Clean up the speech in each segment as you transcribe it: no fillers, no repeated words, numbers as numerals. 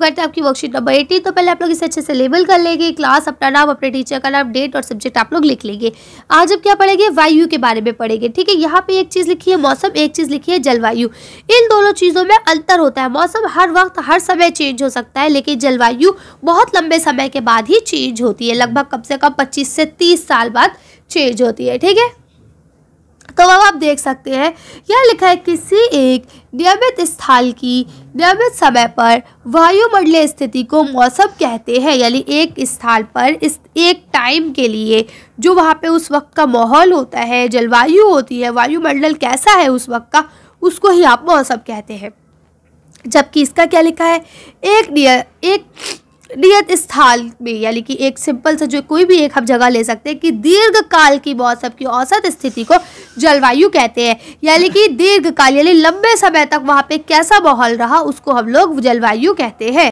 करते हैं आपकी वर्कशीट नंबर 18। तो पहले आप लोग इसे अच्छे से लेबल कर लेंगे, क्लास, अपना नाम, अपने टीचर का नाम, डेट और सब्जेक्ट आप लोग लिख लेंगे। आज हम क्या पढ़ेंगे, वायु के बारे में पढ़ेंगे। ठीक है, यहाँ पे एक चीज़ लिखी है मौसम, एक चीज़ लिखी है जलवायु। इन दोनों चीज़ों में अंतर होता है। मौसम हर वक्त हर समय चेंज हो सकता है, लेकिन जलवायु बहुत लंबे समय के बाद ही चेंज होती है, लगभग कम से कम 25 से 30 साल बाद चेंज होती है। ठीक है, तो अब आप देख सकते हैं यह लिखा है किसी एक नियमित स्थल की नियमित समय पर वायुमंडलीय स्थिति को मौसम कहते हैं। यानी एक स्थान पर इस एक टाइम के लिए जो वहाँ पे उस वक्त का माहौल होता है, जलवायु होती है, वायुमंडल कैसा है उस वक्त का, उसको ही आप मौसम कहते हैं। जबकि इसका क्या लिखा है, एक नियत स्थान में, यानी कि एक सिंपल सा जो कोई भी एक हम जगह ले सकते हैं कि दीर्घ काल की मौसम की औसत स्थिति को जलवायु कहते हैं। यानी कि दीर्घ काल यानी लंबे समय तक वहाँ पे कैसा माहौल रहा उसको हम लोग जलवायु कहते हैं।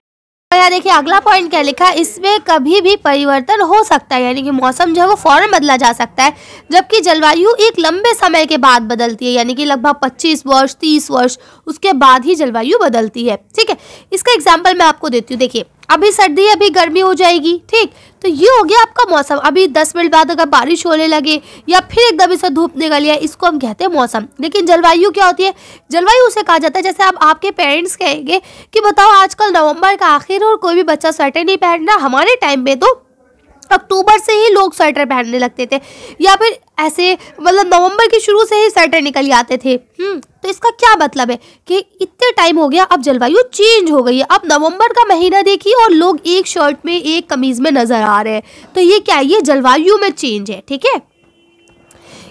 यहाँ देखिए अगला पॉइंट क्या लिखा है, इसमें कभी भी परिवर्तन हो सकता है, यानी कि मौसम जो है वो फौरन बदला जा सकता है, जबकि जलवायु एक लंबे समय के बाद बदलती है, यानी कि लगभग 25 वर्ष 30 वर्ष उसके बाद ही जलवायु बदलती है। ठीक है, इसका एग्जाम्पल मैं आपको देती हूँ। देखिए अभी सर्दी अभी गर्मी हो जाएगी, ठीक, तो ये हो गया आपका मौसम। अभी 10 मिनट बाद अगर बारिश होने लगे या फिर एकदम से धूप निकल आए, इसको हम कहते हैं मौसम। लेकिन जलवायु क्या होती है, जलवायु उसे कहा जाता है जैसे अब आपके पेरेंट्स कहेंगे कि बताओ आजकल नवंबर का आखिर और कोई भी बच्चा स्वेटर नहीं पहनना, हमारे टाइम में तो अक्टूबर से ही लोग स्वेटर पहनने लगते थे, या फिर ऐसे मतलब नवंबर की शुरू से ही स्वेटर निकल आते थे। तो इसका क्या मतलब है कि इतने टाइम हो गया, अब जलवायु चेंज हो गई है। अब नवंबर का महीना देखिए और लोग एक शर्ट में एक कमीज में नजर आ रहे हैं, तो ये क्या है, ये जलवायु में चेंज है। ठीक है,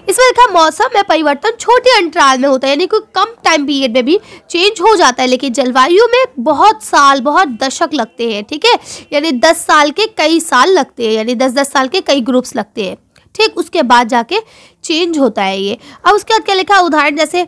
इसमें लिखा मौसम में परिवर्तन छोटे अंतराल में होता है, यानी कोई कम टाइम पीरियड में भी चेंज हो जाता है, लेकिन जलवायु में बहुत साल बहुत दशक लगते हैं। ठीक है, यानी 10 साल के कई साल लगते हैं, यानी 10-10 साल के कई ग्रुप्स लगते हैं। ठीक, उसके बाद जाके चेंज होता है ये। अब उसके बाद क्या लिखा, उदाहरण जैसे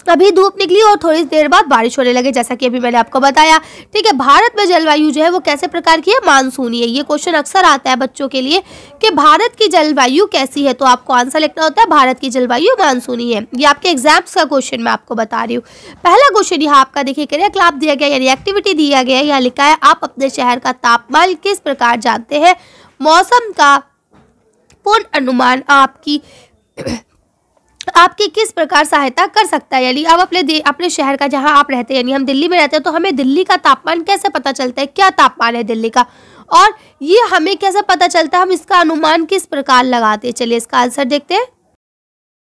अभी धूप निकली और थोड़ी देर बाद बारिश होने लगे, जैसा कि अभी मैंने आपको बताया। ठीक है, भारत में जलवायु जो है वो कैसे प्रकार की है, मानसूनी है। ये क्वेश्चन अक्सर आता है बच्चों के लिए कि भारत की जलवायु कैसी है, तो आपको आंसर लिखना होता है भारत की जलवायु मानसूनी है। ये आपके एग्जाम्स का क्वेश्चन मैं आपको बता रही हूँ। पहला क्वेश्चन यहाँ आपका देखिए, क्रियाकलाप दिया गया यानी एक्टिविटी दिया गया है। यहाँ लिखा है आप अपने शहर का तापमान किस प्रकार जानते हैं, मौसम का पूर्ण अनुमान आपकी किस प्रकार सहायता कर सकता है। यानी अब अपने शहर का, जहां आप रहते हैं, यानी हम दिल्ली में रहते हैं, तो हमें दिल्ली का तापमान कैसे पता चलता है, क्या तापमान है दिल्ली का, और ये हमें कैसे पता चलता है, हम इसका अनुमान किस प्रकार लगाते हैं। चलिए इसका आंसर देखते हैं।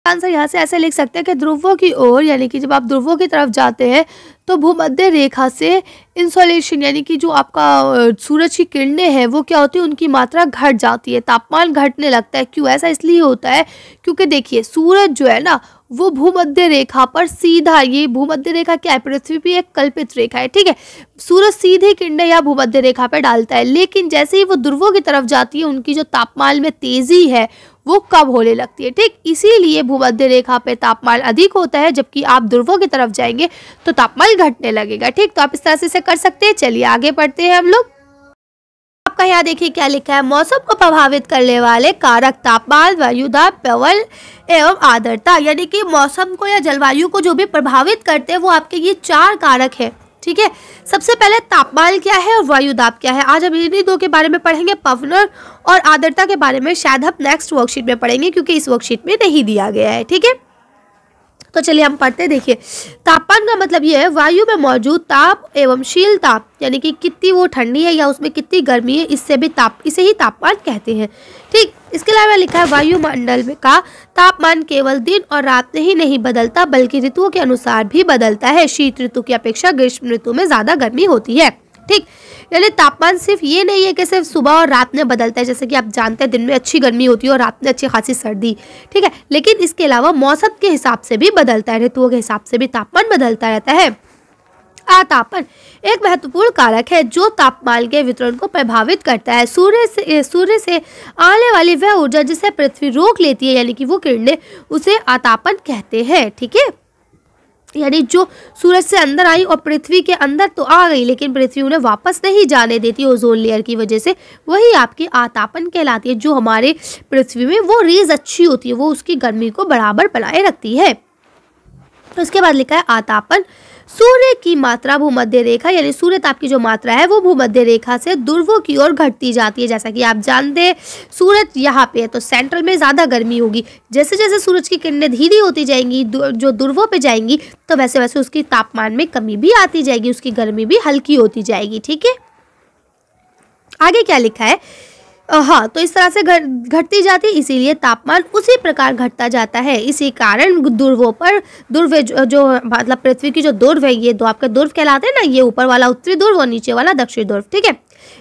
आंसर यहाँ से ऐसे लिख सकते हैं कि ध्रुवों की ओर, यानी कि जब आप ध्रुवों की तरफ जाते हैं तो भूमध्य रेखा से इंसोलेशन यानी कि जो आपका सूरज की किरणें हैं वो क्या होती है, उनकी मात्रा घट जाती है, तापमान घटने लगता है। क्यों ऐसा इसलिए होता है क्योंकि देखिए सूरज जो है ना वो भूमध्य रेखा पर सीधा, ये भूमध्य रेखा क्या है, पृथ्वी पे एक कल्पित रेखा है। ठीक है, सूरज सीधे किरणें या भूमध्य रेखा पर डालता है, लेकिन जैसे ही वो ध्रुवों की तरफ जाती है उनकी जो तापमान में तेजी है वो कम होने लगती है। ठीक, इसीलिए भूमध्य रेखा पे तापमान अधिक होता है, जबकि आप ध्रुवों की तरफ जाएंगे तो तापमान घटने लगेगा। ठीक, तो आप इस तरह से इसे कर सकते हैं। चलिए आगे बढ़ते हैं हम लोग। आपका यहाँ देखिए क्या लिखा है, मौसम को प्रभावित करने वाले कारक तापमान, वायुदाब, पवन एवं आर्द्रता। यानी कि मौसम को या जलवायु को जो भी प्रभावित करते हैं वो आपके ये 4 कारक है। ठीक है, सबसे पहले तापमान क्या है और वायुदाब क्या है, आज हम इन्हीं 2 के बारे में पढ़ेंगे। पवन और आर्द्रता के बारे में शायद हम नेक्स्ट वर्कशीट में पढ़ेंगे, क्योंकि इस वर्कशीट में नहीं दिया गया है। ठीक है, तो चलिए हम पढ़ते। देखिए तापमान का मतलब ये है वायु में मौजूद ताप एवं शील ताप, यानी कि कितनी वो ठंडी है या उसमें कितनी गर्मी है, इसे ही तापमान कहते हैं। ठीक, इसके अलावा लिखा है वायुमंडल में का तापमान केवल दिन और रात में ही नहीं बदलता, बल्कि ऋतुओं के अनुसार भी बदलता है। शीत ऋतु की अपेक्षा ग्रीष्म ऋतु में ज्यादा गर्मी होती है। ठीक, यानी तापमान सिर्फ ये नहीं है कि सिर्फ सुबह और रात में बदलता है, जैसे कि आप जानते हैं दिन में अच्छी गर्मी होती है और रात में अच्छी खासी सर्दी। ठीक है, लेकिन इसके अलावा मौसम के हिसाब से भी बदलता है, ऋतुओं के हिसाब से भी तापमान बदलता रहता है। तापमान एक महत्वपूर्ण कारक है जो तापमान के वितरण को प्रभावित करता है। सूर्य से आने वाली वह ऊर्जा जिसे पृथ्वी रोक लेती है, यानी कि वो किरणें, उसे आतापन कहते हैं। ठीक है, यानी जो सूरज से अंदर आई और पृथ्वी के अंदर तो आ गई, लेकिन पृथ्वी उन्हें वापस नहीं जाने देती ओजोन लेयर की वजह से, वही आपकी आतापन कहलाती है। जो हमारे पृथ्वी में वो रेज अच्छी होती है, वो उसकी गर्मी को बराबर बनाए रखती है। तो उसके बाद लिखा है आतापन। सूर्य की मात्रा भूमध्य रेखा यानी सूर्य ताप की जो मात्रा है वो भूमध्य रेखा से ध्रुवों की ओर घटती जाती है। जैसा कि आप जानते हैं सूरज यहाँ पे है तो सेंट्रल में ज़्यादा गर्मी होगी। जैसे जैसे सूरज की किरणें धीरे होती जाएंगी, जो ध्रुवों पे जाएंगी, तो वैसे वैसे उसकी तापमान में कमी भी आती जाएगी, उसकी गर्मी भी हल्की होती जाएगी। ठीक है, आगे क्या लिखा है, हाँ, तो इस तरह से घटती जाती है, इसीलिए तापमान उसी प्रकार घटता जाता है। इसी कारण ध्रुवों पर ध्रुव जो मतलब पृथ्वी की जो ध्रुव है, ये दो आपके ध्रुव कहलाते हैं ना, ये ऊपर वाला उत्तरी ध्रुव और नीचे वाला दक्षिणी ध्रुव। ठीक है,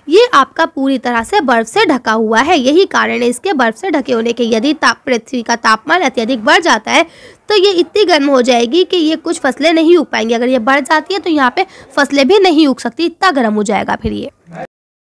ये आपका पूरी तरह से बर्फ से ढका हुआ है। यही कारण है इसके बर्फ से ढके होने के। यदि पृथ्वी का तापमान अत्यधिक बढ़ जाता है तो ये इतनी गर्म हो जाएगी कि ये कुछ फसलें नहीं उग पाएंगी। अगर ये बढ़ जाती है तो यहाँ पे फसलें भी नहीं उग सकती, इतना गर्म हो जाएगा फिर ये।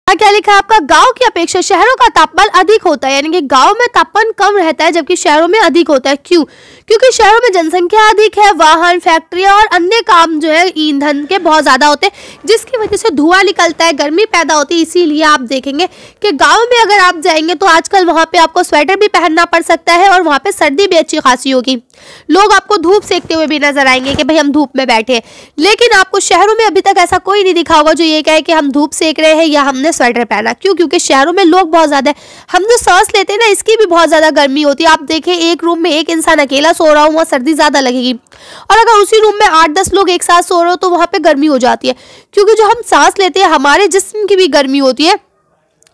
क्या लिखा है आपका, गांव की अपेक्षा शहरों का तापमान अधिक होता है, यानी कि गांव में तापमान कम रहता है जबकि शहरों में अधिक होता है। क्यों? क्योंकि शहरों में जनसंख्या अधिक है, वाहन, फैक्ट्रियां और अन्य काम जो है ईंधन के बहुत ज्यादा होते हैं, जिसकी वजह से धुआं निकलता है, गर्मी पैदा होती है। इसीलिए आप देखेंगे कि गाँव में अगर आप जाएंगे तो आजकल वहाँ पे आपको स्वेटर भी पहनना पड़ सकता है और वहाँ पे सर्दी भी अच्छी खासी होगी। लोग आपको धूप सेकते हुए भी नजर आएंगे कि भाई हम धूप में बैठे हैं। लेकिन आपको शहरों में अभी तक ऐसा कोई नहीं दिखा होगा जो ये कहे कि हम धूप सेक रहे हैं या हमने स्वेटर पहना। क्यों? क्योंकि शहरों में लोग बहुत ज्यादा है। हम जो सांस लेते हैं ना, इसकी भी बहुत ज्यादा गर्मी होती है। आप देखें एक रूम में एक इंसान अकेला सो रहा हो, वहाँ सर्दी ज्यादा लगेगी, और अगर उसी रूम में 8-10 लोग एक साथ सो रहे हो तो वहां पे गर्मी हो जाती है। क्योंकि जो हम सांस लेते हैं हमारे जिस्म की भी गर्मी होती है,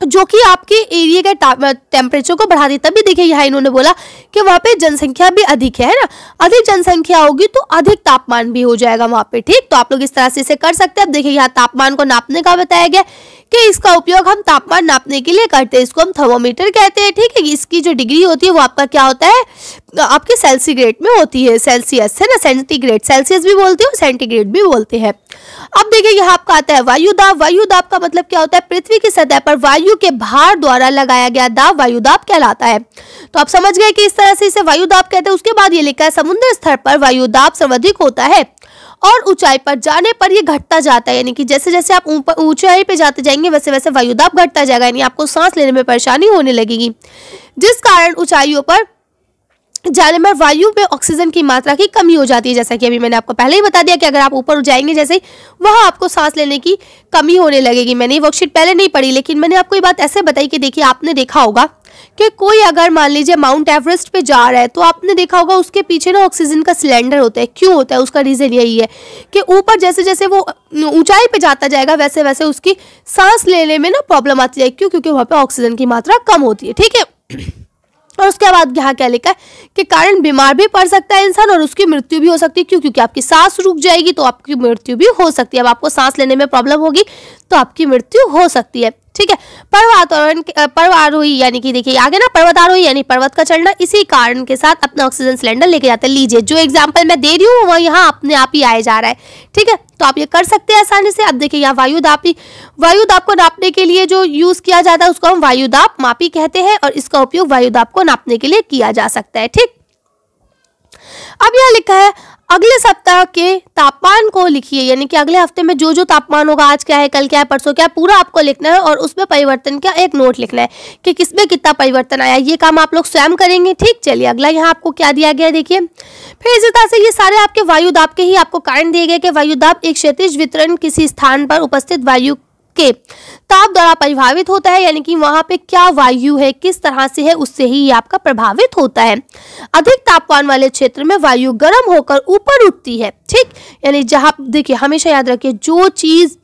जो कि आपके एरिया के टेम्परेचर को बढ़ा देता। तभी देखिए यहाँ इन्होंने बोला कि वहाँ पे जनसंख्या भी अधिक है ना, अधिक जनसंख्या होगी तो अधिक तापमान भी हो जाएगा वहाँ पे। ठीक, तो आप लोग इस तरह से इसे कर सकते हैं। अब देखिए यहाँ तापमान को नापने का बताया गया कि इसका उपयोग हम तापमान नापने के लिए करते हैं, इसको हम थर्मोमीटर कहते हैं। ठीक है, इसकी जो डिग्री होती है वो आपका क्या होता है, आपके सेल्सिग्रेड में होती है, सेल्सियस है ना, सेंटीग्रेड, सेल्सियस भी बोलते हैं और सेंटीग्रेड भी बोलते हैं। अब देखिए यहाँ आपका आता है वायुदाब। वायुदाब का मतलब क्या होता है, पृथ्वी की सतह पर वायु के भार द्वारा लगाया गया दाब वायुदाब कहलाता है। तो आप समझ गए कि इस तरह से इसे वायुदाब कहते हैं। उसके बाद ये लिखा है समुद्र स्तर पर वायुदाब सर्वाधिक होता है और ऊंचाई पर जाने पर ये घटता जाता है, यानी कि जैसे जैसे आप ऊपर ऊंचाई पे जाते जाएंगे वैसे वैसे वायुदाब घटता जाएगा, यानी आपको सांस लेने में परेशानी होने लगेगी, जिस कारण ऊंचाइयों पर जाने में वायु में ऑक्सीजन की मात्रा की कमी हो जाती है। जैसा कि अभी मैंने आपको पहले ही बता दिया कि अगर आप ऊपर जाएंगे जैसे ही, वहाँ आपको सांस लेने की कमी होने लगेगी। मैंने ये वर्कशीट पहले नहीं पढ़ी, लेकिन मैंने आपको ये बात ऐसे बताई कि देखिए आपने देखा होगा कि कोई अगर मान लीजिए माउंट एवरेस्ट पे जा रहा है तो आपने देखा होगा उसके पीछे ना ऑक्सीजन का सिलेंडर होता है। क्यों होता है? उसका रीजन यही है कि ऊपर जैसे जैसे वो ऊंचाई पे जाता जाएगा वैसे वैसे उसकी सांस लेने में ना प्रॉब्लम आती है। क्यों? क्योंकि वहाँ पे ऑक्सीजन की मात्रा कम होती है। ठीक है, और उसके बाद यहाँ क्या लिखा है कि कारण बीमार भी पड़ सकता है इंसान और उसकी मृत्यु भी हो सकती है। क्यों? क्योंकि आपकी सांस रुक जाएगी तो आपकी मृत्यु भी हो सकती है। अब आपको सांस लेने में प्रॉब्लम होगी तो आपकी मृत्यु हो सकती है। ठीक है, पर्वतारोही यानी कि देखिए आगे ना पर्वतारोही यानी पर्वत का चढ़ना, इसी कारण के साथ अपना ऑक्सीजन सिलेंडर लेके जाते हैं। लीजिए जो एग्जाम्पल मैं दे रही हूँ वो यहाँ अपने आप ही आया जा रहा है। ठीक है, तो आप ये कर सकते हैं आसानी से। अब देखिए यहाँ वायुदाब को नापने के लिए जो यूज किया जाता है उसको हम वायुदाब मापी कहते हैं और इसका उपयोग वायुदाब को नापने के लिए किया जा सकता है। ठीक, अब यहाँ लिखा है अगले सप्ताह के तापमान को लिखिए, यानी कि अगले हफ्ते में जो जो तापमान होगा, आज क्या है, कल क्या है, परसों क्या है, पूरा आपको लिखना है और उसमें परिवर्तन का एक नोट लिखना है कि किसमें कितना परिवर्तन आया। ये काम आप लोग स्वयं करेंगे। ठीक, चलिए अगला यहाँ आपको क्या दिया गया देखिए। फिर इसी तरह से ये सारे आपके वायुदाब के ही आपको कारण दिए गए कि वायुदाब एक क्षैतिज वितरण किसी स्थान पर उपस्थित वायु के ताप द्वारा प्रभावित होता है, यानी कि वहां पे क्या वायु है, किस तरह से है, उससे ही ये आपका प्रभावित होता है। अधिक तापमान वाले क्षेत्र में वायु गर्म होकर ऊपर उठती है। ठीक, यानी जहां देखिए हमेशा याद रखिए जो चीज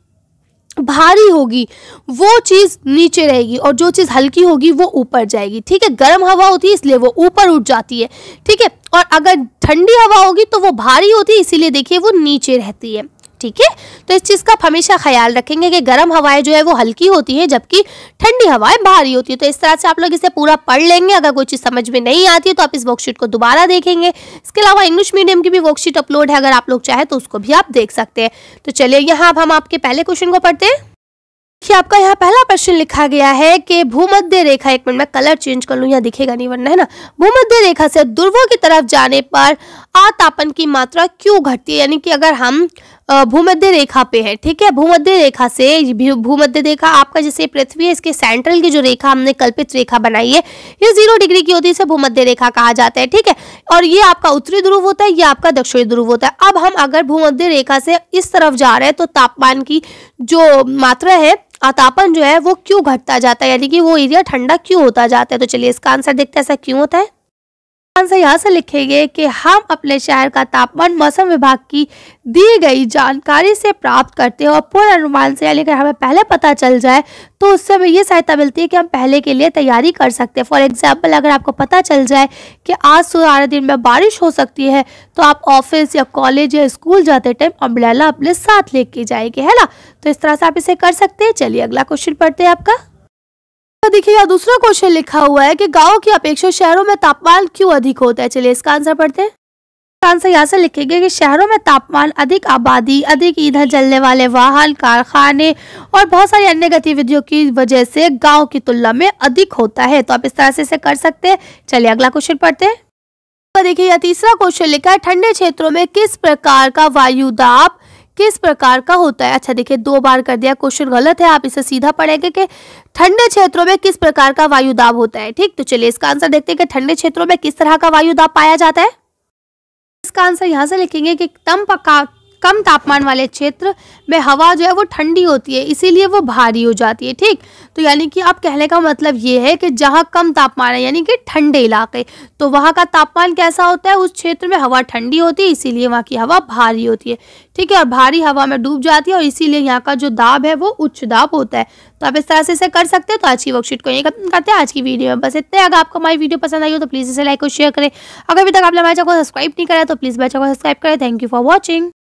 भारी होगी वो चीज नीचे रहेगी और जो चीज हल्की होगी वो ऊपर जाएगी। ठीक है, गर्म हवा होती है इसलिए वो ऊपर उठ जाती है। ठीक है, और अगर ठंडी हवा होगी तो वो भारी होती है इसीलिए देखिए वो नीचे रहती है। ठीक है, तो इस चीज का आप हमेशा ख्याल रखेंगे कि गर्म हवाएं जो है वो हल्की होती है जबकि ठंडी हवाएं भारी होती है। तो इस तरह से आप लोग इसे पूरा पढ़ लेंगे। अगर कोई चीज समझ में नहीं आती है तो आप इस वर्कशीट को दोबारा देखेंगे। इसके अलावा इंग्लिश मीडियम की भी वर्कशीट अपलोड है, अगर आप लोग चाहे तो उसको भी आप देख सकते हैं। तो चलिए यहाँ अब हम आपके पहले क्वेश्चन को पढ़ते हैं कि आपका यहाँ पहला प्रश्न लिखा गया है कि भूमध्य रेखा, एक मिनट में कलर चेंज कर लूँ, यहाँ दिखेगा नहीं वरना, है ना। भूमध्य रेखा से ध्रुवों की तरफ जाने पर तापमान की मात्रा क्यों घटती है, यानी कि अगर हम भूमध्य रेखा पे है, ठीक है, भूमध्य रेखा से भूमध्य रेखा आपका जैसे पृथ्वी है, इसके सेंट्रल की जो रेखा हमने कल्पित रेखा बनाई है ये 0 डिग्री की होती है, इसे भूमध्य रेखा कहा जाता है, ठीक है। और ये आपका उत्तरी ध्रुव होता है, ये आपका दक्षिणी ध्रुव होता है। अब हम अगर भूमध्य रेखा से इस तरफ जा रहे हैं तो तापमान की जो मात्रा है, तापमान जो है वो क्यों घटता जाता है, यानी कि वो एरिया ठंडा क्यों होता जाता है। तो चलिए इसका आंसर देखते हैं ऐसा क्यों होता है। आंसर यहाँ से लिखेंगे कि हम अपने शहर का तापमान मौसम विभाग की दी गई जानकारी से प्राप्त करते हैं और पूर्ण अनुमान से, यानी कि हमें पहले पता चल जाए तो उससे हमें ये सहायता मिलती है कि हम पहले के लिए तैयारी कर सकते हैं। फॉर एग्जाम्पल, अगर आपको पता चल जाए कि आज सारे दिन में बारिश हो सकती है तो आप ऑफिस या कॉलेज या स्कूल जाते टाइम अम्ब्रेला अपने साथ लेके जाएंगे, है ना। तो इस तरह से आप इसे कर सकते हैं। चलिए अगला क्वेश्चन पढ़ते हैं आपका। तो देखिए यहाँ दूसरा क्वेश्चन लिखा हुआ है कि गांव की अपेक्षा शहरों में तापमान क्यों अधिक होता है। चलिए इसका आंसर पढ़ते हैं। आंसर यहाँ से लिखेंगे कि शहरों में तापमान अधिक आबादी, अधिक ईंधन जलने वाले वाहन, कारखाने और बहुत सारी अन्य गतिविधियों की वजह से गांव की तुलना में अधिक होता है। तो आप इस तरह से इसे कर सकते हैं। चलिए अगला क्वेश्चन पढ़ते हैं। तो देखिए यह तीसरा क्वेश्चन लिखा है, ठंडे क्षेत्रों में किस प्रकार का वायु दाब किस प्रकार का होता है। अच्छा देखिए 2 बार कर दिया, क्वेश्चन गलत है, आप इसे सीधा पढ़ेंगे कि ठंडे क्षेत्रों में किस प्रकार का वायु दाब होता है, ठीक। तो चलिए इसका आंसर देखते हैं कि ठंडे क्षेत्रों में किस तरह का वायु दाब पाया जाता है। इसका आंसर यहाँ से लिखेंगे कि कम तापमान वाले क्षेत्र में हवा जो है वो ठंडी होती है, इसीलिए वो भारी हो जाती है, ठीक। तो यानी कि आप कहने का मतलब ये है कि जहाँ कम तापमान है यानी कि ठंडे इलाके, तो वहाँ का तापमान कैसा होता है, उस क्षेत्र में हवा ठंडी होती है, इसीलिए वहाँ की हवा भारी होती है, ठीक है। और भारी हवा में डूब जाती है और इसीलिए यहाँ का जो दाब है वो उच्च दाब होता है। तो आप इस तरह से इसे कर सकते हैं। तो आज की वर्कशीट को यही खत्म करते हैं। आज की वीडियो में बस इतने। अगर आपको हमारी वीडियो पसंद आई हो तो प्लीज़ इसे लाइक और शेयर करें। अगर अभी तक आपने हमारे चैनल को सब्सक्राइब नहीं करा तो प्लीज़ मेरे चैनल को सब्सक्राइब करें। Thank you for watching.